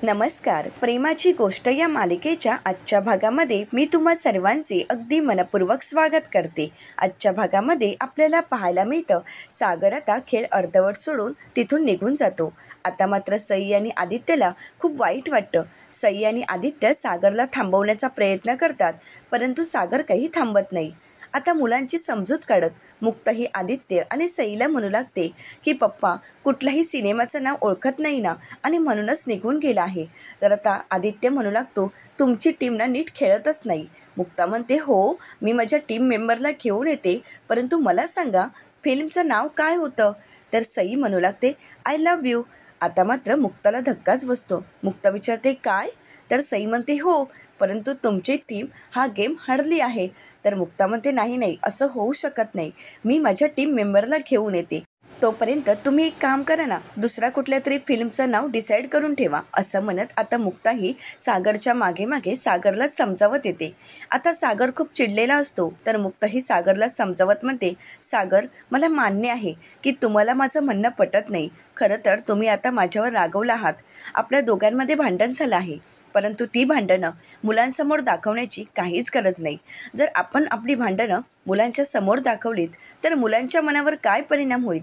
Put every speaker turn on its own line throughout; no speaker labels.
नमस्कार. प्रेमाची गोष्ट या मालिकेच्या आजच्या भागामध्ये मी तुम्हा सर्वांचे अगदी मनपूर्वक स्वागत करते. आजच्या भागामध्ये आपल्याला पाहायला मिळतं, सागर आता खेळ अर्धवट सोडून तिथून निघून जातो. आता मात्र सई आणि आदित्यला खूप वाईट वाटतं. सई आणि आदित्य सागरला थांबवण्याचा प्रयत्न करतात, परंतु सागर काही थांबत नाही. आता मुलांची समजूत काढत मुक्ताही आदित्य आणि सईला म्हणू लागते की पप्पा कुठल्याही सिनेमाचं नाव ओळखत नाही ना, आणि म्हणूनच निघून गेला आहे. तर आता आदित्य म्हणू लागतो, तुमची टीम ना नीट खेळतच नाही. मुक्ता म्हणते, हो मी माझ्या टीम मेंबरला घेऊन येते, परंतु मला सांगा फिल्मचं नाव काय होतं. तर सई म्हणू लागते, आय लव्ह यू. आता मात्र मुक्ताला धक्काच बसतो. मुक्ता विचारते, काय? तर सई म्हणते, हो परंतु तुमची टीम हा गेम हरली आहे. तर मुक्ता म्हणते, नाही नाही असं होऊ शकत नाही, मी माझ्या टीम मेंबरला घेऊन येते. तोपर्यंत तुम्ही एक काम करा ना, दुसऱ्या कुठल्या तरी फिल्मचं नाव डिसाईड करून ठेवा. असं म्हणत आता मुक्ताही सागरच्या मागे मागे सागरलाच समजावत येते. आता सागर खूप चिडलेला असतो, तर मुक्ताही सागरला समजावत म्हणते, सागर मला मान्य आहे की तुम्हाला माझं म्हणणं पटत नाही. खरं तर तुम्ही आता माझ्यावर रागवला आहात. आपल्या दोघांमध्ये भांडण झालं आहे, परंतु ती भांडणं मुलांसमोर दाखवण्याची काहीच गरज नाही. जर आपण आपली भांडणं मुलांच्या समोर दाखवलीत तर मुलांच्या मनावर काय परिणाम होईल,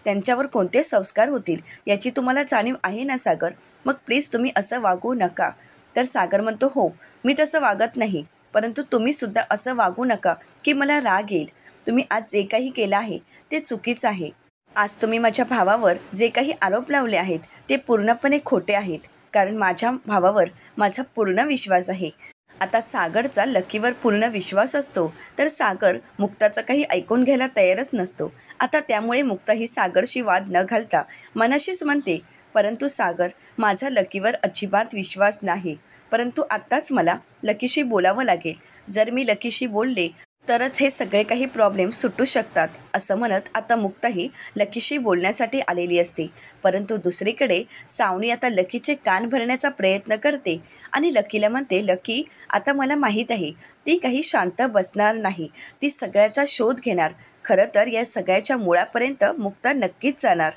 त्यांच्यावर कोणते संस्कार होतील याची तुम्हाला जाणीव आहे ना सागर. मग प्लीज तुम्ही असं वागू नका. तर सागर म्हणतो, हो मी तसं वागत नाही, परंतु तुम्हीसुद्धा असं वागू नका की मला राग येईल. तुम्ही आज जे काही केलं आहे ते चुकीचं आहे. आज तुम्ही माझ्या भावावर जे काही आरोप लावले आहेत ते पूर्णपणे खोटे आहेत, कारण माझ्या भावावर माझा पूर्ण विश्वास आहे. आता सागरचा लकीवर पूर्ण विश्वास असतो, तर सागर मुक्ताचं काही ऐकून घ्यायला तयारच नसतो. आता त्यामुळे मुक्ता ही सागरशी वाद न घालता मनाशीच म्हणते, परंतु सागर माझा लकीवर अजिबात विश्वास नाही, परंतु आत्ताच मला लकीशी बोलावं लागेल. जर मी लकीशी बोलले तरच हे सगळे काही प्रॉब्लेम सुटू शकतात. असं म्हणत आता मुक्ताही लकीशी बोलण्यासाठी आलेली असते. परंतु दुसरीकडे सावनी आता लकीचे कान भरण्याचा प्रयत्न करते आणि लकीला म्हणते, लकी आता मला माहीत आहे ती काही शांत बसणार नाही, ती सगळ्याचा शोध घेणार. खरं तर या सगळ्याच्या मुळापर्यंत मुक्ता नक्कीच जाणार,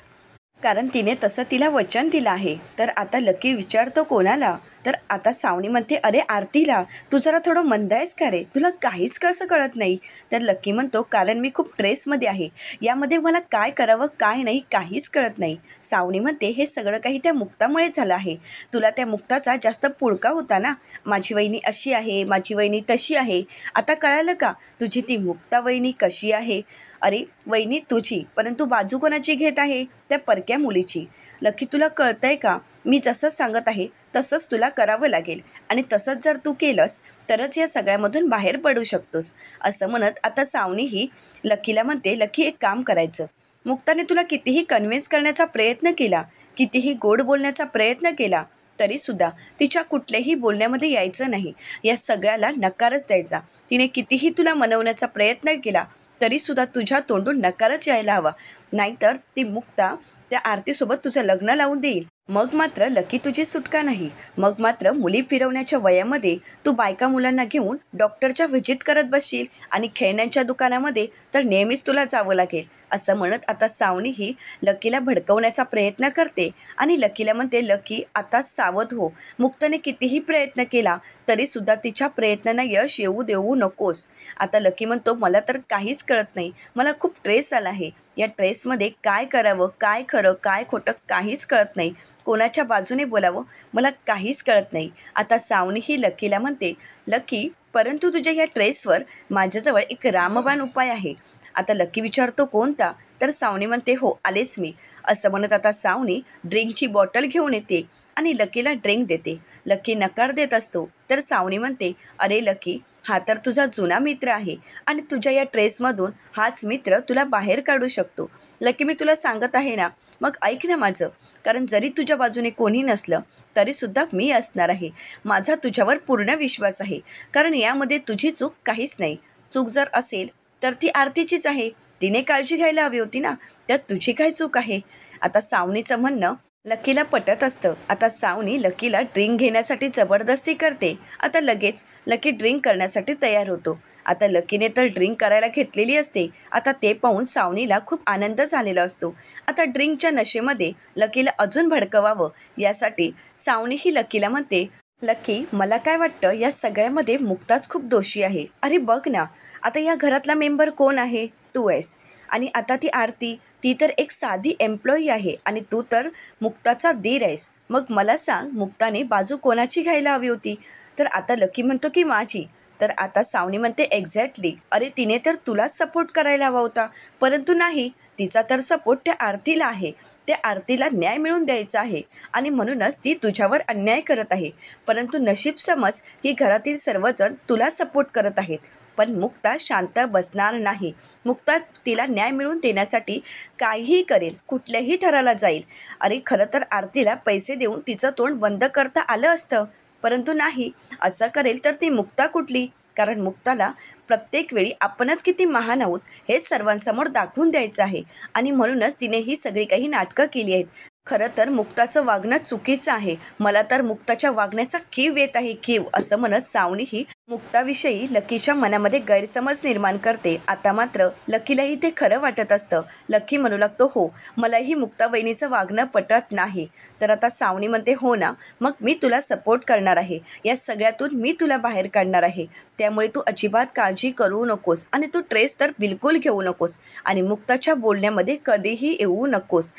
कारण तिने तसं तिला वचन दिलं आहे. तर आता लकी विचारतो, कोणाला? तर आता सावनी म्हणते, अरे आरतीला. तू जरा थोडं मंद आहेस का रे, तुला काहीच कसं कळत नाही? तर लकी म्हणतो, कारण मी खूप ट्रेसमध्ये आहे, यामध्ये मला काय करावं काय नाही काहीच कळत नाही. सावनी म्हणते, हे सगळं काही त्या मुक्तामुळे झालं आहे. तुला त्या मुक्ताचा जास्त पुळका होता ना, माझी वहिनी अशी आहे, माझी वहिनी तशी आहे. आता कळालं का तुझी ती मुक्ता वहिनी कशी आहे? अरे वहिनी तुझी, परंतु बाजू कोणाची घेत आहे? त्या परक्या मुलीची. लकी तुला कळतंय का? मी जसं सांगत आहे तसंच तुला करावं लागेल, आणि तसंच जर तू केलंस तरच या सगळ्यामधून बाहेर पडू शकतोस. असं म्हणत आता सावनीही लकीला म्हणते, लकी एक काम करायचं. मुक्ताने तुला कितीही कन्व्हिन्स करण्याचा प्रयत्न केला, कितीही गोड बोलण्याचा प्रयत्न केला, तरीसुद्धा तिच्या कुठल्याही बोलण्यामध्ये यायचं नाही. या सगळ्याला नकारच द्यायचा. तिने कितीही तुला मनवण्याचा प्रयत्न केला तरीसुद्धा तुझ्या तोंडून नकारच यायला हवा, नाहीतर ती मुक्ता त्या आरतीसोबत तुझं लग्न लावून देईल. मग मात्र लकी तुझी सुटका नाही. मग मात्र मुली फिरवण्याच्या वयामध्ये तू बायका मुलांना घेऊन डॉक्टरच्या व्हिजिट करत बसशील, आणि खेळण्यांच्या दुकानामध्ये तर नेहमीच तुला जावं लागेल. असं म्हणत आता सावनी ही लकीला भडकवण्याचा प्रयत्न करते आणि लकीला म्हणते, लकी आता सावध हो. मुक्ताने कितीही प्रयत्न केला तरीसुद्धा तिच्या प्रयत्नांना यश येऊ देऊ नकोस. आता लकी म्हणतो, मला तर काहीच कळत नाही, मला खूप ट्रेस आला आहे. या ट्रेसमध्ये काय करावं, काय खरं काय खोटं काहीच कळत नाही, कोणाच्या बाजूने बोलावं मला काहीच कळत नाही. आता सावनी ही लकीला म्हणते, लकी परंतु तुझ्या या ट्रेसवर माझ्याजवळ एक रामबाण उपाय आहे. आता लकी विचारतो, कोणता? तर सावनी म्हणते, हो आलेच मी. असं म्हणत आता सावनी ड्रिंकची बॉटल घेऊन येते आणि लकीला ड्रिंक देते. लकी नकार देत असतो, तर सावनी म्हणते, अरे लकी हा तर तुझा जुना मित्र आहे, आणि तुझ्या या ट्रेसमधून हाच मित्र तुला बाहेर काढू शकतो. लकी मी तुला सांगत आहे ना, मग ऐक ना माझं, कारण जरी तुझ्या बाजूने कोणी नसलं तरीसुद्धा मी असणार आहे. माझा तुझ्यावर पूर्ण विश्वास आहे, कारण यामध्ये तुझी चूक काहीच नाही. चूक जर असेल तर ती आरतीचीच आहे, तिने काळजी घ्यायला हवी होती ना, त्यात तुझी काय चूक आहे? आता सावनीचं म्हणणं लकीला पटत असतं. आता सावनी लकीला ड्रिंक घेण्यासाठी जबरदस्ती करते. आता लगेच लकी ड्रिंक करण्यासाठी तयार होतो. आता लकीने तर ड्रिंक करायला घेतलेली असते. आता ते पाहून सावनीला खूप आनंद झालेला असतो. आता ड्रिंकच्या नशेमध्ये लकीला अजून भडकवावं यासाठी सावनी ही लकीला म्हणते, लकी मला काय वाटतं या सगळ्यामध्ये मुक्ताच खूप दोषी आहे. अरे बघ ना, आता या घरातला मेंबर कोण आहे? तू आहेस. आणि आता ती आरती, ती तर एक साधी एम्प्लॉई आहे आणि तू तर मुक्ताचा दीर आहेस. मग मला सांग, मुक्ताने बाजू कोणाची घ्यायला हवी होती? तर आता लकी म्हणतो की माझी. तर आता सावनी म्हणते एक्झॅक्टली, अरे तिने तर तुलाच सपोर्ट करायला हवा होता, परंतु नाही, तिचा तर सपोर्ट त्या आरतीला आहे. त्या आरतीला न्याय मिळवून द्यायचा आहे आणि म्हणूनच ती तुझ्यावर अन्याय करत आहे. परंतु नशीब समज की घरातील सर्वजण तुला सपोर्ट करत आहेत. पण मुक्ता शांत बसणार नाही. मुक्ता तिला न्याय मिळवून देण्यासाठी काहीही करेल, कुठल्याही थराला जाईल. अरे खरं तर आरतीला पैसे देऊन तिचं तोंड बंद करता आलं असतं, परंतु नाही. असं करेल तर ती मुक्ता कुठली? कारण मुक्ताला प्रत्येक वेळी आपणच किती महान आहोत हे सर्वांसमोर दाखवून द्यायचं आहे आणि म्हणूनच तिने ही सगळी काही नाटकं केली आहेत. खरं तर मुक्ताचं वागणं चुकीचं आहे. मला तर मुक्ताच्या वागण्याचा कीव येत आहे, कीव, असं म्हणत सावनी ही मुक्ताविषयी लकीच्या मनामध्ये गैरसमज निर्माण करते. आता मात्र लकीलाही ते खरं वाटत असतं. लकी म्हणू लागतो, हो, मलाही मुक्ता वहिनीचं वागणं पटत नाही. तर आता सावनी म्हणते, हो ना, मग मी तुला सपोर्ट करणार आहे. या सगळ्यातून मी तुला बाहेर काढणार आहे. त्यामुळे तू अजिबात काळजी करू नकोस आणि तू ट्रेस तर बिलकुल घेऊ नकोस आणि मुक्ताच्या बोलण्यामध्ये कधीही येऊ नकोस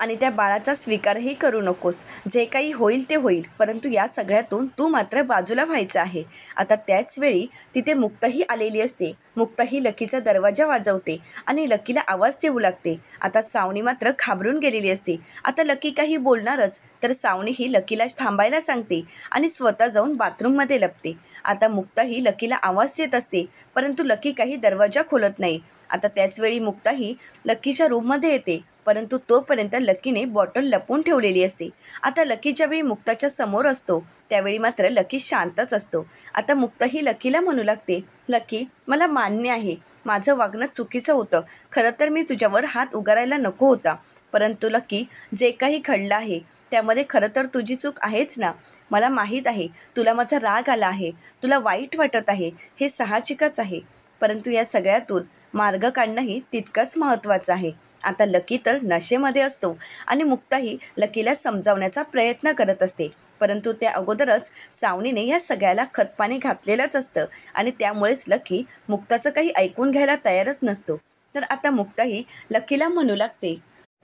आणि त्या बाळाचा स्वीकारही करू नकोस. जे काही होईल ते होईल, परंतु या सगळ्यातून तू मात्र बाजूला व्हायचं आहे. आता त्याचवेळी तिथे मुक्ताही आलेली असते. मुक्ताही लकीचा दरवाजा वाजवते आणि लकीला आवाज देऊ लागते. आता सावनी मात्र घाबरून गेलेली असते. आता लकी काही बोलणारच, तर सावनी ही लकीला थांबायला सांगते आणि स्वतः जाऊन बाथरूममध्ये लपते. आता मुक्ताही लकीला आवाज देत असते, परंतु लकी काही दरवाजा खोलत नाही. आता त्याचवेळी मुक्ताही लकीच्या रूममध्ये येते, परंतु तोपर्यंत लकीने बॉटल लपवून ठेवलेली असते. आता लकी ज्यावेळी मुक्ताच्या समोर असतो त्यावेळी मात्र लकी शांतच असतो. आता मुक्ता ही लकीला म्हणू लागते, लकी मला मान्य आहे, माझं वागणं चुकीचं होतं. खरं तर मी तुझ्यावर हात उगारायला नको होता, परंतु लकी जे काही घडलं आहे त्यामध्ये खरं तर तुझी चूक आहेच ना. मला माहीत आहे तुला माझा राग आला आहे, तुला वाईट वाटत आहे, हे साहजिकच आहे. परंतु या सगळ्यातून मार्ग काढणंही तितकंच महत्त्वाचं आहे. आता लकी तर नशेमध्ये असतो आणि मुक्ताही लकीला समजावण्याचा प्रयत्न करत असते, परंतु त्या अगोदरच सावनीने या सगळ्याला खतपाणी घातलेलंच असतं आणि त्यामुळेच लकी मुक्ताचं काही ऐकून घ्यायला तयारच नसतो. तर आता मुक्ताही लकीला म्हणू लागते,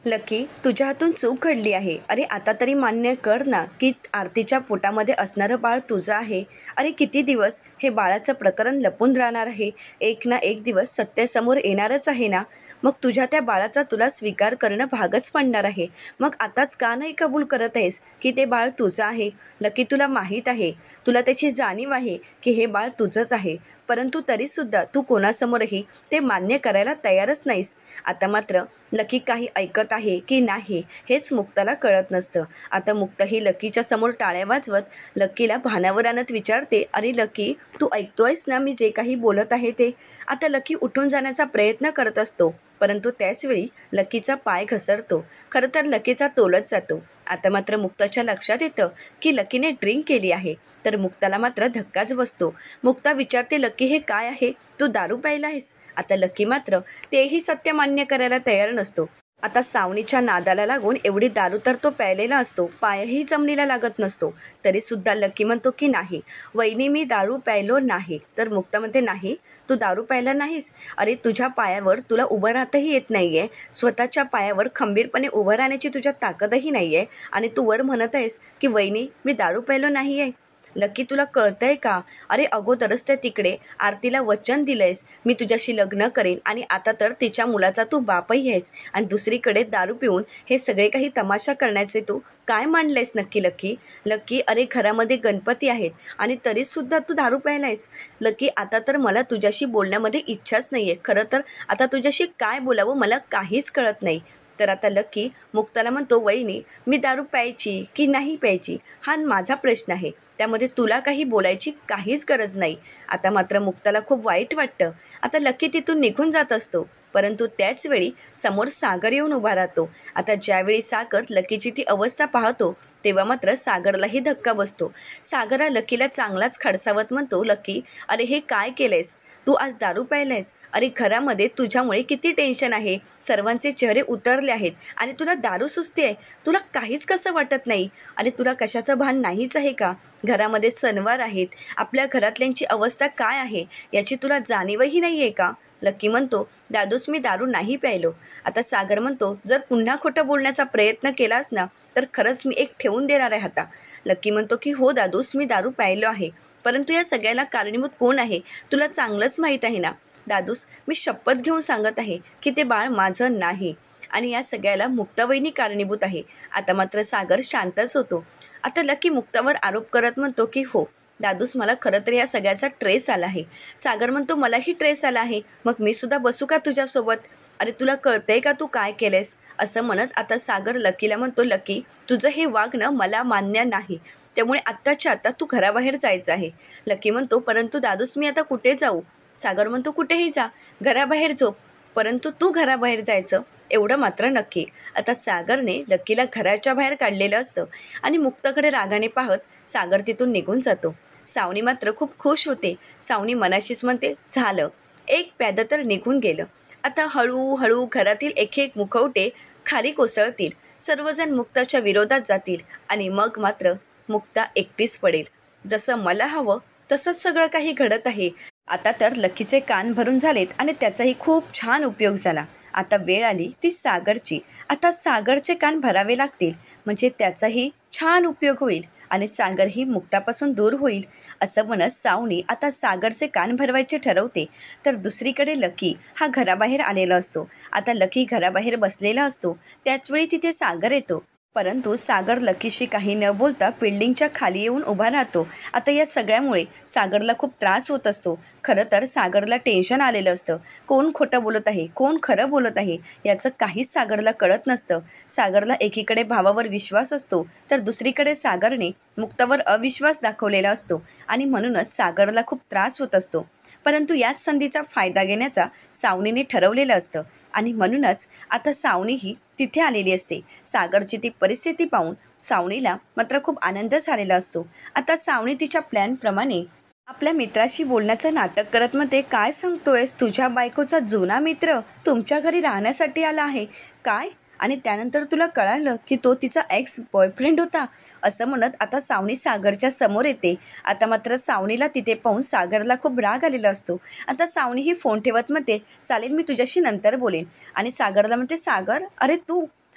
लकी तुझ्या हातून चूक घडली आहे. अरे आता तरी मान्य कर ना की आरतीच्या पोटामध्ये असणारं बाळ तुझं आहे. अरे किती दिवस हे बाळाचं प्रकरण लपून राहणार आहे? एक ना एक दिवस सत्यासमोर येणारच आहे ना. मग तुझ्या त्या बाळाचा तुला स्वीकार करणं भागच पडणार आहे. मग आताच का नाही कबूल करत आहेस की ते बाळ तुझं आहे? लकी तुला माहीत आहे, तुला त्याची जाणीव आहे की हे बाळ तुझंच आहे, परंतु तरीसुद्धा तू कोणासमोरही ते मान्य करायला तयारच नाहीस. आता मात्र लकी काही ऐकत आहे की नाही हेच मुक्ताला कळत नसतं. आता मुक्ता ही लकीच्या समोर टाळ्या वाजवत लकीला भानावर आणत विचारते, अरे लकी, तू ऐकतोयस ना मी जे काही बोलत आहे ते? आता लकी उठून जाण्याचा प्रयत्न करत असतो, परंतु त्याचवेळी लकीचा पाय घसरतो. खरं तर लकीचा तोलच जातो. आता मात्र मुक्ताच्या लक्षात येतं की लकीने ड्रिंक केली आहे. तर मुक्ताला मात्र धक्काच बसतो. मुक्ता विचारते, लकी हे काय आहे? तू दारू प्यायला आहेस? आता लकी मात्र तेही सत्य मान्य करायला तयार नसतो. आता सावनीच्या नादाला लागून एवढी दारू तर तो प्यायलेला असतो, पायही जमिनीला लागत नसतो. तरीसुद्धा लकी म्हणतो की नाही वहिनी, मी दारू प्यायलो नाही. तर मुक्ता म्हणते, नाही तू दारू प्यायला नाहीस? अरे तुझ्या पायावर तुला उभं राहताही येत नाही आहे, स्वतःच्या पायावर खंबीरपणे उभं राहण्याची तुझ्यात ताकदही नाही आहे आणि तू वर म्हणत आहेस की वहिनी मी दारू प्यायलो नाही आहे. लकी तुला कळतंय का? अरे अगोदरच त्या तिकडे आरतीला वचन दिलंयस मी तुझ्याशी लग्न करेन आणि आता तर तिच्या मुलाचा तू बापही आहेस आणि दुसरीकडे दारू पिऊन हे सगळे काही तमाशा करण्याचे तू काय मांडलंयस नक्की लकी? लकी अरे घरामध्ये गणपती आहेत आणि तरीसुद्धा तू दारू प्यायला आहेस. लकी आता तर मला तुझ्याशी बोलण्यामध्ये इच्छाच नाही आहे. खरं तर आता तुझ्याशी काय बोलावं मला काहीच कळत नाही. तर आता लकी मुक्ताला म्हणतो, वहिनी मी दारू प्यायची की नाही प्यायची हा माझा प्रश्न आहे, त्यामध्ये तुला काही बोलायची काहीच गरज नाही. आता मात्र मुक्ताला खूप वाईट वाटतं. आता लकी तिथून निघून जात असतो. परंतु त्याच वेळी समोर सागर येऊन उभा राहतो. आता ज्यावेळी सागर लकीची ती अवस्था पाहतो तेव्हा मात्र सागरलाही धक्का बसतो. सागर हा लकीला चांगलाच खडसावत म्हणतो, लकी, अरे हे काय केलंयस तू? आज दारू प्यायलायस? अरे घरामध्ये तुझ्यामुळे किती टेन्शन आहे, सर्वांचे चेहरे उतरले आहेत आणि तुला दारू सुचते आहे. तुला काहीच कसं वाटत नाही? अरे तुला कशाचं भान नाहीच आहे का? घरामध्ये सणवार आहेत, आपल्या घरातल्यांची अवस्था काय आहे याची तुला जाणीवही नाही आहे का? लकी म्हणतो, दादूस मी दारू नाही प्यायलो. आता सागर म्हणतो, जर पुन्हा खोटं बोलण्याचा प्रयत्न केलास ना तर खरंच मी एक ठेवून देणार आहे हाता. लकी म्हणतो की हो दादूस, मी दारू प्यायलो आहे, परंतु या सगळ्याला कारणीभूत कोण आहे तुला चांगलंच माहीत आहे ना. दादूस, मी शपथ घेऊन सांगत आहे की ते बाळ माझं नाही आणि या सगळ्याला मुक्तावहिनी कारणीभूत आहे. आता मात्र सागर शांतच होतो. आता लकी मुक्तावर आरोप करत म्हणतो की हो दादूस, मला खरं तर या सगळ्याचा ट्रेस आला आहे. सागर म्हणतो, मलाही ट्रेस आला आहे, मग मी सुद्धा बसू का तुझ्यासोबत? अरे तुला कळतंय का तू काय केलंयस? असं म्हणत आता सागर लकीला म्हणतो, लकी, तुझं हे वागणं मला मान्य नाही, त्यामुळे आत्ताच्या आत्ता तू घराबाहेर जायचं आहे. लकी म्हणतो, परंतु दादूस मी आता कुठे जाऊ? सागर म्हणतो, कुठेही जा, घराबाहेर झोप, परंतु तू घराबाहेर जायचं एवढं मात्र नक्की. आता सागरने लकीला घराच्या बाहेर काढलेलं असतं आणि मुक्ताकडे रागाने पाहत सागर तिथून निघून जातो. सावनी मात्र खूप खुश होते. सावनी मनाशीच म्हणते, झालं, एक प्यादं तर निघून गेलं. आता हळूहळू घरातील एक एक मुखवटे खाली कोसळतील, सर्वजण मुक्ताच्या विरोधात जातील आणि मग मात्र मुक्ता एकटीच पडेल. जसं मला हवं तसंच सगळं काही घडत आहे. आता तर लकीचे कान भरून झालेत आणि त्याचाही खूप छान उपयोग झाला. आता वेळ आली ती सागरची. आता सागरचे कान भरावे लागतील, म्हणजे त्याचाही छान उपयोग होईल आणि सागरही मुक्तापासून दूर होईल. असं म्हणत सावनी आता सागरचे कान भरवायचे ठरवते. तर दुसरीकडे लकी हा घराबाहेर आलेला असतो. आता लकी घराबाहेर बसलेला असतो, त्याचवेळी तिथे सागर येतो. परंतु सागर लकीशी काही न बोलता बिल्डिंगच्या खाली येऊन उभा राहतो. आता या सगळ्यामुळे सागरला खूप त्रास होत असतो. खरं तर सागरला टेन्शन आलेलं असतं. कोण खोटं बोलत आहे, कोण खरं बोलत आहे याचं काहीच सागरला कळत नसतं. सागरला एकीकडे भावावर विश्वास असतो तर दुसरीकडे सागरने मुक्तावर अविश्वास दाखवलेला असतो आणि म्हणूनच सागरला खूप त्रास होत असतो. परंतु याच संधीचा फायदा घेण्याचा सावनीने ठरवलेलं असतं आणि म्हणूनच आता सावनीही तिथे आलेली असते. सागरची ती परिस्थिती पाहून सावनीला मात्र खूप आनंद झालेला असतो. आता सावनी तिच्या प्लॅनप्रमाणे आपल्या मित्राशी बोलण्याचं नाटक करत म्हणते, काय सांगतोयस? तुझ्या बायकोचा जुना मित्र तुमच्या घरी राहण्यासाठी आला आहे काय? आणि त्यानंतर तुला कळालं की तो तिचा एक्स बॉयफ्रेंड होता? असं म्हणत आता सावनी सागरच्या समोर येते. आता मात्र सावनीला तिथे पाहून सागरला खूप राग आलेला असतो. आता सावनी ही फोन ठेवत म्हणते, चालेल, मी तुझ्याशी नंतर बोलेन. आणि सागरला म्हणते, सागर,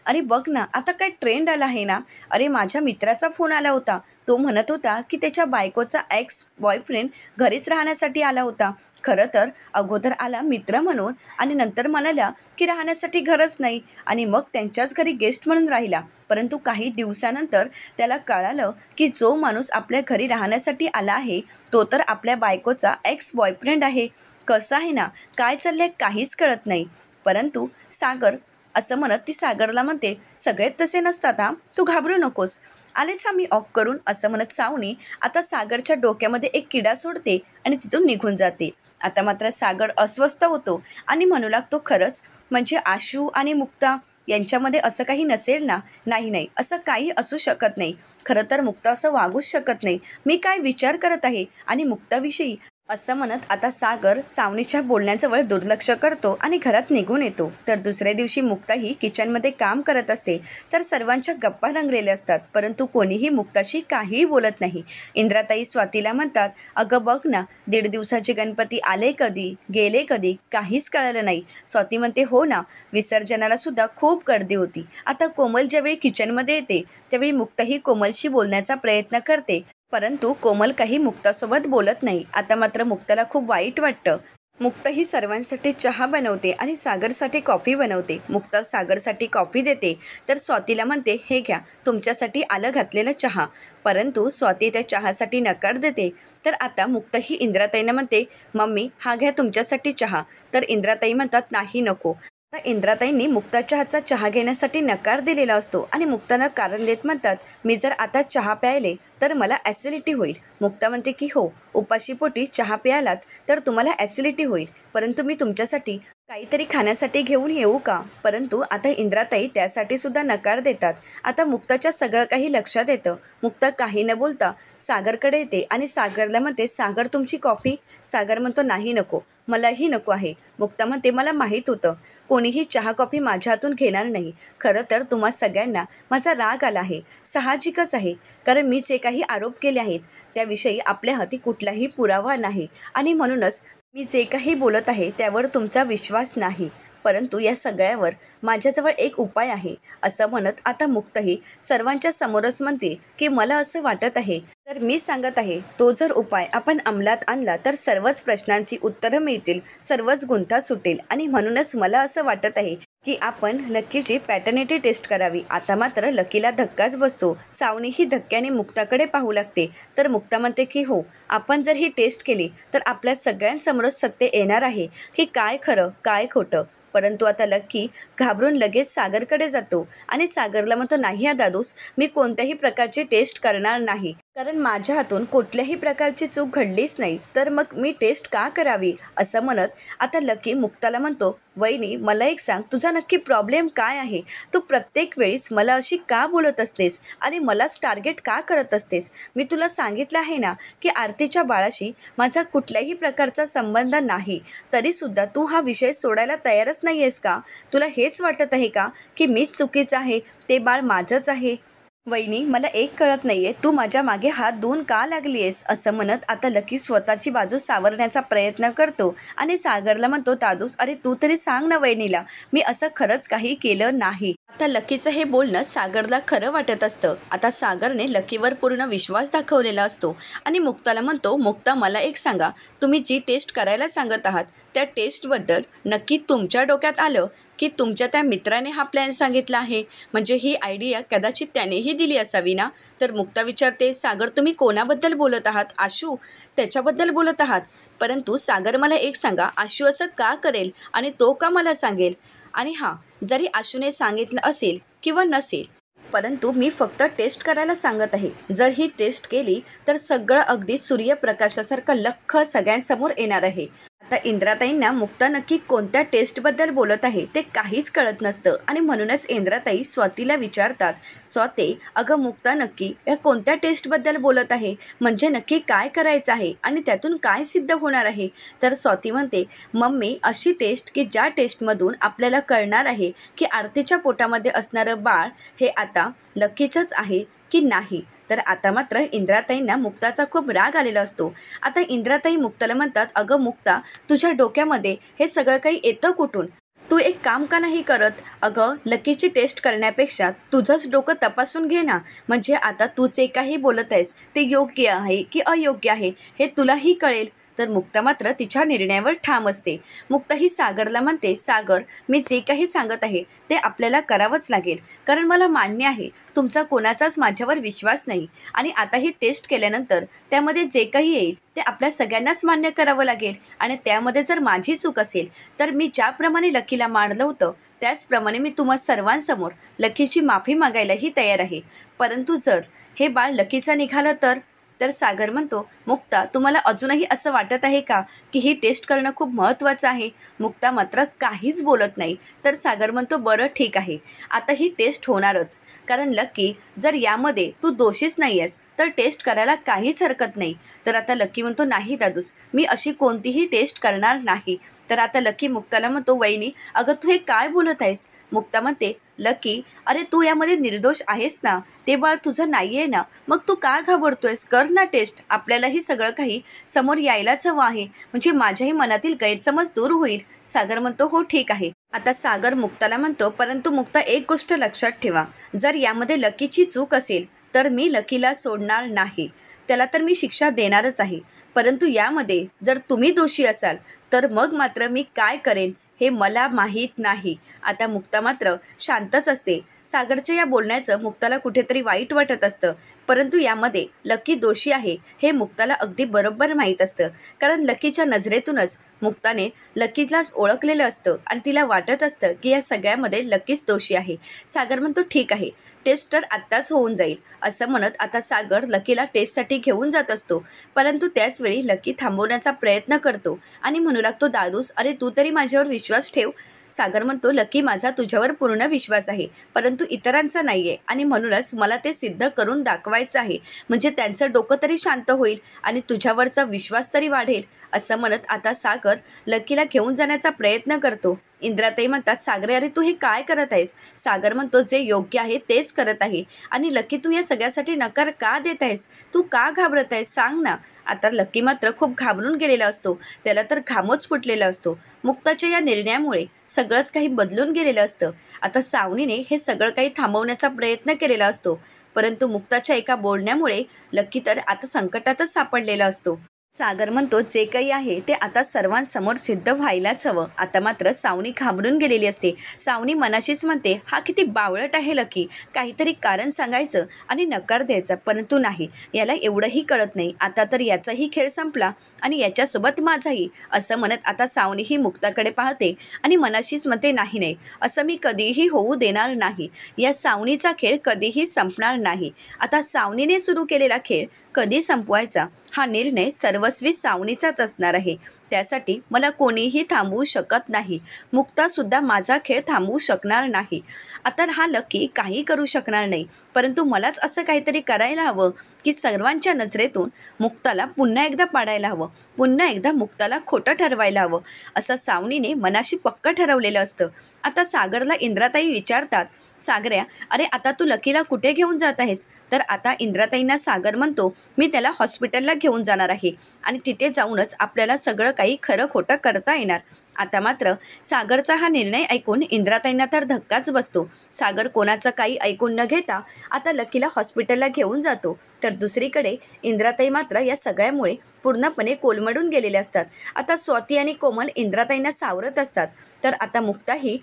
अरे बघ ना, आता काय ट्रेंड आला आहे ना? अरे माझ्या मित्राचा फोन आला होता, तो म्हणत होता की त्याच्या बायकोचा एक्स बॉयफ्रेंड घरीच राहण्यासाठी आला होता. खरं तर अगोदर आला मित्र म्हणून आणि नंतर म्हणाला की राहण्यासाठी घरच नाही आणि मग त्यांच्याच घरी गेस्ट म्हणून राहिला. परंतु काही दिवसानंतर त्याला कळालं की जो माणूस आपल्या घरी राहण्यासाठी आला आहे तो तर आपल्या बायकोचा एक्स बॉयफ्रेंड आहे. कसं आहे ना, काय चाललंय काहीच कळत नाही. परंतु सागर असं म्हणत ती सागरला म्हणते, सगळेच तसे नसतात हां, तू घाबरू नकोस, आलेच आम्ही ऑफ करून. असं म्हणत सावनी आता सागरच्या डोक्यामध्ये एक किडा सोडते आणि तिथून निघून जाते. आता मात्र सागर अस्वस्थ होतो आणि म्हणू लागतो, खरंच म्हणजे आशू आणि मुक्ता यांच्यामध्ये असं काही नसेल ना? नाही, असं काही असू शकत नाही. खरं तर मुक्ता असं वागूच शकत नाही. मी काय विचार करत आहे आणि मुक्ताविषयी? असं म्हणत आता सागर सावनीच्या बोलण्याजवळ दुर्लक्ष करतो आणि घरात निघून येतो. तर दुसऱ्या दिवशी मुक्ताही किचनमध्ये काम करत असते. तर सर्वांच्या गप्पा रंगलेल्या असतात, परंतु कोणीही मुक्ताशी काहीही बोलत नाही. इंद्राताई स्वातीला म्हणतात, अगं बघ ना, 1.5 दिवसाचे गणपती आले कधी, गेले कधी, काहीच कळलं नाही. स्वाती म्हणते, हो ना, विसर्जनाला सुद्धा खूप गर्दी होती. आता कोमल ज्यावेळी किचनमध्ये येते त्यावेळी मुक्ताही कोमलशी बोलण्याचा प्रयत्न करते, परंतु कोमल काही मुक्तासोबत बोलत नाही. आता मात्र मुक्ताला खूप वाईट वाटतं. मुक्ता ही सर्वांसाठी चहा बनवते आणि सागरसाठी कॉफी बनवते. मुक्ता सागरसाठी कॉफी देते तर स्वातीला म्हणते, हे घ्या तुमच्यासाठी आलं घातलेला चहा. परंतु स्वाती त्या चहासाठी नकार देते. तर आता मुक्ता ही इंद्राताईंना म्हणते, मम्मी हा घ्या तुमच्यासाठी चहा. तर इंद्राताई म्हणतात, नाही नको. आता इंद्राताईंनी मुक्ताच्या हातचा चहा घेण्यासाठी नकार दिलेला असतो आणि मुक्ताला कारण देत म्हणतात, मी जर आता चहा प्यायले तर मला ॲसिडिटी होईल. मुक्ता म्हणते की हो, उपाशीपोटी चहा प्यायलात तर तुम्हाला ॲसिडिटी होईल, परंतु मी तुमच्यासाठी काहीतरी खाण्यासाठी घेऊन येऊ का? परंतु आता इंद्राताई त्यासाठी सुद्धा नकार देतात. आता मुक्ताच्या सगळं काही लक्षात येतं. मुक्ता काही न बोलता सागरकडे येते आणि सागरला म्हणते, सागर तुमची कॉफी? सागर म्हणतो, नाही नको, मलाही नको आहे. मुक्ता म्हणते, मला माहीत होतं कोणीही चहा कॉफी माझ्या हातून घेणार नाही. खरं तर तुम्हा सगळ्यांना माझा राग आला आहे, साहजिकच आहे, कारण मी जे काही आरोप केले आहेत त्याविषयी आपल्या हाती कुठलाही पुरावा नाही आणि म्हणूनच मी जे काही बोलत आहे त्यावर तुमचा विश्वास नाही. परंतु या सगळ्यावर माझ्याजवळ एक उपाय आहे, असं म्हणत आता मुक्तही सर्वांच्या समोरच म्हणते की मला असं वाटत आहे, तर मी सांगत आहे तो जर उपाय आपण अंमलात आणला तर सर्वच प्रश्नांची उत्तरं मिळतील, सर्वच गुंता सुटेल आणि म्हणूनच मला असं वाटत आहे की आपण लक्कीची पॅटर्निटी टेस्ट करावी. आता मात्र लकीला धक्काच बसतो. सावनी ही धक्क्याने मुक्ताकडे पाहू लागते. तर मुक्ता म्हणते की हो, आपण जर ही टेस्ट केली तर आपल्या सगळ्यांसमोरच सत्य येणार आहे की काय खरं काय खोटं. परंतु आता लक्की घाबरून लगेच सागरकडे जातो आणि सागरला म्हणतो, नाही हा दादूस, मी कोणत्याही प्रकारची टेस्ट करणार नाही, कारण माझ्या हातून कुठल्याही प्रकारची चूक घडलीच नाही, तर मग मी टेस्ट का करावी. असं म्हणत आता लकी मुक्ताला म्हणतो, वहिनी मला एक सांग, तुझा नक्की प्रॉब्लेम काय आहे? तू प्रत्येक वेळीस मला अशी का बोलत असतेस आणि मलाच टार्गेट का करत असतेस? मी तुला सांगितलं आहे ना की आरतीच्या बाळाशी माझा कुठल्याही प्रकारचा संबंध नाही, तरीसुद्धा तू हा विषय सोडायला तयारच नाही आहेस का? तुला हेच वाटत आहे का की मीच चुकीचं आहे, ते बाळ माझंच आहे? वहिनी मला एक कळत नाहीये, तू माझ्या मागे हात धुवून का लागली आहेस? असं म्हणत आता लकी स्वतःची बाजू सावरण्याचा प्रयत्न करतो आणि सागरला म्हणतो, दादूस अरे तू तरी सांग ना वहिनीला, मी असं खरंच काही केलं नाही. आता लकीचं हे बोलणं सागरला खरं वाटत असतं. आता सागरने लकीवर पूर्ण विश्वास दाखवलेला असतो आणि मुक्ताला म्हणतो, मुक्ता मला एक सांगा, तुम्ही जी टेस्ट करायला सांगत आहात त्या टेस्टबद्दल नक्की तुमच्या डोक्यात आलं की तुमच्या त्या मित्राने हा प्लॅन सांगितला आहे? म्हणजे ही आयडिया कदाचित त्यानेही दिली असावी ना? तर मुक्ता विचारते, सागर तुम्ही कोणाबद्दल बोलत आहात? आशू त्याच्याबद्दल बोलत आहात? परंतु सागर मला एक सांगा, आशू असं का करेल आणि तो का मला सांगेल? आणि हां, जरी आशूने सांगितलं असेल किंवा नसेल, परंतु मी फक्त टेस्ट करायला सांगत आहे. जर ही टेस्ट केली तर सगळं अगदी सूर्यप्रकाशासारखं लख्ख सगळ्यांसमोर येणार आहे. आता इंद्राताईंना मुक्ता नक्की कोणत्या टेस्टबद्दल बोलत आहे ते काहीच कळत नसतं आणि म्हणूनच इंद्राताई स्वातीला विचारतात, स्वाते अगं मुक्ता नक्की या कोणत्या टेस्टबद्दल बोलत आहे? म्हणजे नक्की काय करायचं आहे आणि त्यातून काय सिद्ध होणार आहे? तर स्वाती म्हणते, मम्मी अशी टेस्ट की ज्या टेस्टमधून आपल्याला कळणार आहे की आरतीच्या पोटामध्ये असणारं बाळ हे आता लकीचंच आहे की नाही. तर आता मात्र इंद्राताईंना मुक्ताचा खूप राग आलेला असतो. आता इंद्राताई मुक्ताला म्हणतात, अगं मुक्ता तुझ्या डोक्यामध्ये हे सगळं काही येतं कुठून? तू एक काम का नाही करत? अगं लकीची टेस्ट करण्यापेक्षा तुझंच डोकं तपासून घे ना, म्हणजे आता तू जे काही बोलत आहेस ते योग्य आहे की अयोग्य आहे हे तुलाही कळेल. तर मुक्ता मात्र तिच्या निर्णयावर ठाम असते. मुक्ता ही सागरला म्हणते, सागर मी जे काही सांगत आहे ते आपल्याला करावंच लागेल, कारण मला मान्य आहे तुमचा कोणाचाच माझ्यावर विश्वास नाही आणि आता ही टेस्ट केल्यानंतर त्यामध्ये जे काही येईल ते आपल्या सगळ्यांनाच मान्य करावं लागेल आणि त्यामध्ये जर माझी चूक असेल तर मी ज्याप्रमाणे लकीला मारलं होतं त्याचप्रमाणे मी तुम्हा सर्वांसमोर लकीची माफी मागायलाही तयार आहे. परंतु जर हे बाळ लकीचं निघालं तर सागर म्हणतो, मुक्ता तुम्हाला अजूनही असं वाटत आहे का की ही टेस्ट करणं खूप महत्त्वाचं आहे? मुक्ता मात्र काहीच बोलत नाही. तर सागर म्हणतो, बरं ठीक आहे, आता ही टेस्ट होणारच, कारण लकी जर यामध्ये तू दोषीच नाही आहेस तर टेस्ट करायला काहीच हरकत नाही. तर आता लकी म्हणतो, नाही दादूस मी अशी कोणतीही टेस्ट करणार नाही. तर आता लकी मुक्ताला म्हणतो, वहिनी अगं तू हे काय बोलत आहेस? मुक्ता म्हणते, लकी अरे तू यामध्ये निर्दोष आहेस ना, ते बाळ तुझं नाही आहे ना, मग तू का घाबरतोयस? कर ना टेस्ट, आपल्यालाही सगळं काही समोर यायलाच हवं आहे, म्हणजे माझ्याही मनातील गैरसमज दूर होईल. सागर म्हणतो, हो ठीक आहे. आता सागर मुक्ताला म्हणतो, परंतु मुक्ता एक गोष्ट लक्षात ठेवा, जर यामध्ये लकीची चूक असेल तर मी लकीला सोडणार नाही, त्याला तर मी शिक्षा देणारच आहे. परंतु यामध्ये जर तुम्ही दोषी असाल तर मग मात्र मी काय करेन हे मला माहीत नाही. आता मुक्ता मात्र शांतच असते. सागरच्या या बोलण्याचं मुक्ताला कुठेतरी वाईट वाटत असतं, परंतु यामध्ये लकी दोषी आहे हे मुक्ताला अगदी बरोबर माहीत असतं, कारण लकीच्या नजरेतूनच मुक्ताने लकीला ओळखलेलं असतं आणि तिला वाटत असतं की या सगळ्यामध्ये लकीच दोषी आहे. सागर म्हणतो, ठीक आहे, टेस्ट तर आत्ताच होऊन जाईल, असं म्हणत आता सागर लकीला टेस्टसाठी घेऊन जात असतो. परंतु त्याचवेळी लकी थांबवण्याचा प्रयत्न करतो आणि म्हणू लागतो, दादूस अरे तू तरी माझ्यावर विश्वास ठेव. सागर म्हणतो, लकी माझा तुझ्यावर पूर्ण विश्वास आहे, परंतु इतरांचा नाही आहे आणि म्हणूनच मला ते सिद्ध करून दाखवायचं आहे, म्हणजे त्यांचं डोकं तरी शांत होईल आणि तुझ्यावरचा विश्वास तरी वाढेल. असं म्हणत आता सागर लकीला घेऊन जाण्याचा प्रयत्न करतो. इंद्राताई म्हणतात, सागरे अरे तू हे काय करत आहेस? सागर म्हणतो, जे योग्य आहे तेच करत आहे. आणि लकी तू या सगळ्यासाठी नकार का देत आहेस? तू का घाबरत आहेस सांग ना. आता लकी मात्र खूप घाबरून गेलेला असतो, त्याला तर घामच फुटलेला असतो. मुक्ताच्या या निर्णयामुळे सगळंच काही बदलून गेलेलं असतं. आता सावनीने हे सगळं काही थांबवण्याचा प्रयत्न केलेला असतो, परंतु मुक्ताच्या एका बोलण्यामुळे लकी तर आता संकटातच सापडलेला असतो. सागर म्हणतो, जे काही आहे ते आता सर्वांसमोर सिद्ध व्हायलाच हवं. आता मात्र सावनी घाबरून गेलेली असते. सावनी मनाशीच म्हणते, हा किती बावळट आहे लकी, काहीतरी कारण सांगायचं आणि नकार द्यायचा, परंतु नाही, याला एवढंही कळत नाही. आता तर याचाही खेळ संपला आणि याच्यासोबत माझाही. असं म्हणत आता सावनी ही मुक्ताकडे पाहते आणि मनाशीच म्हणते, नाही नाही, असं मी कधीही होऊ देणार नाही. या सावनीचा खेळ कधीही संपणार नाही. आता सावनीने सुरू केलेला खेळ कधी संपवायचा हा निर्णय सर्वस्वी सावनीचाच असणार आहे. त्यासाठी मला कोणीही थांबवू शकत नाही. मुक्तासुद्धा माझा खेळ थांबवू शकणार नाही. आता हा लकी काही करू शकणार नाही, परंतु मलाच असं काहीतरी करायला हवं की सर्वांच्या नजरेतून मुक्ताला पुन्हा एकदा पाडायला हवं, पुन्हा एकदा मुक्ताला खोटं ठरवायला हवं, असं सावनीने मनाशी पक्क ठरवलेलं असतं. आता सागरला इंद्राताई विचारतात, सागऱ्या अरे आता तू लकीला कुठे घेऊन जात आहेस? तर आता इंद्राताईंना सागर म्हणतो, मी त्याला हॉस्पिटलला घेऊन जाणार आहे आणि तिथे जाऊनच आपल्याला सगळं काही खरं खोटं करता येणार. आता मात्र सागरचा हा निर्णय ऐकून इंद्राताईंना तर धक्काच बसतो. सागर कोणाचं काही ऐकून न घेता आता लकीला हॉस्पिटलला घेऊन जातो. तर दुसरीकडे इंद्राताई मात्र या सगळ्यामुळे पूर्णपणे कोलमडून गेलेले असतात. आता स्वाती आणि कोमल इंद्राताईंना सावरत असतात. तर आता मुक्ताही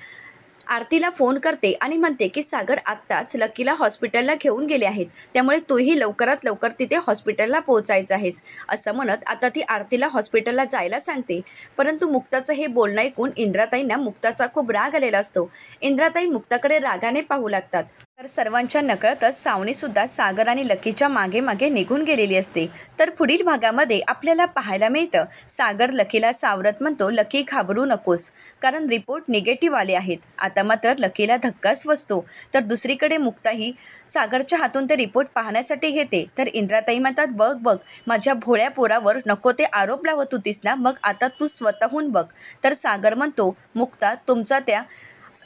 आरतीला फोन करते आणि म्हणते की सागर आत्ताच लकीला हॉस्पिटलला घेऊन गेले आहेत, त्यामुळे तूही लवकरात लवकर तिथे हॉस्पिटलला पोहोचायचं आहेस. असं म्हणत आता ती आरतीला हॉस्पिटलला जायला सांगते. परंतु मुक्ताचं हे बोलणं ऐकून इंद्राताईंना मुक्ताचा खूप राग आलेला असतो. इंद्राताई मुक्ताकडे रागाने पाहू लागतात. तर सर्वांच्या नकळतच सावनीसुद्धा सागर आणि लकीच्या मागे मागे निघून गेलेली असते. तर पुढील भागामध्ये आपल्याला पाहायला मिळतं, सागर लकीला सावरत म्हणतो, लकी घाबरू नकोस, कारण रिपोर्ट निगेटिव्ह आले आहेत. आता मात्र लकीला धक्काच बसतो. तर दुसरीकडे मुक्ताही सागरच्या हातून ते रिपोर्ट पाहण्यासाठी घेते. तर इंद्राताई म्हणतात, बघ बघ, माझ्या भोळ्या पोरावर नको ते आरोप लावत होतीस ना, मग आता तू स्वतःहून बघ. तर सागर म्हणतो, मुक्ता तुमचा त्या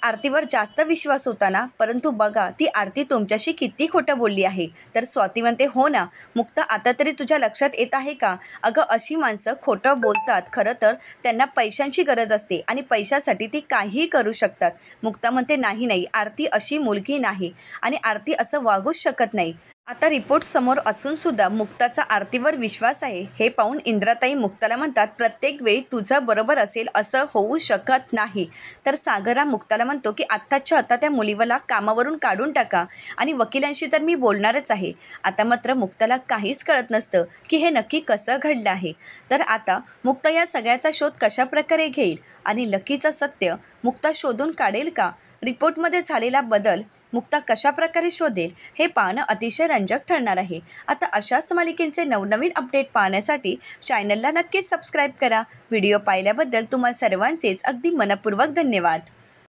आरतीवर जास्त विश्वास होता ना, परंतु बघा ती आरती तुमच्याशी किती खोटं बोलली आहे. तर स्वाती म्हणते, हो ना मुक्ता, आता तरी तुझ्या लक्षात येत आहे का? अगं अशी माणसं खोटं बोलतात, खरं तर त्यांना पैशांची गरज असते आणि पैशासाठी ती काहीही करू शकतात. मुक्ता म्हणते, नाही नाही, आरती अशी मुलगी नाही आणि आरती असं वागूच शकत नाही. आता रिपोर्ट समोर असून सुद्धा मुक्ताचा आरतीवर विश्वास आहे हे पाहून इंद्राताई मुक्ताला म्हणतात, प्रत्येक वेळी तुझं बरोबर असेल असं होऊ शकत नाही. तर सागरा मुक्ताला म्हणतो की आत्ताच्या आता त्या मुलीला कामावरून काढून टाका आणि वकिलांशी तर मी बोलणारच आहे. आता मात्र मुक्ताला काहीच कळत नसतं की हे नक्की कसं घडलं आहे. तर आता मुक्ता या सगळ्याचा शोध कशाप्रकारे घेईल आणि लकीचं सत्य मुक्ता शोधून काढेल का? रिपोर्टमध्ये झालेला बदल मुक्ता कशाप्रकारे शोधेल हे पाहणं अतिशय रंजक ठरणार आहे. आता अशाच मालिकेंचे नवनवीन अपडेट पाहण्यासाठी चॅनलला नक्कीच सबस्क्राईब करा. व्हिडिओ पाहिल्याबद्दल तुम्हा सर्वांचेच अगदी मनपूर्वक धन्यवाद.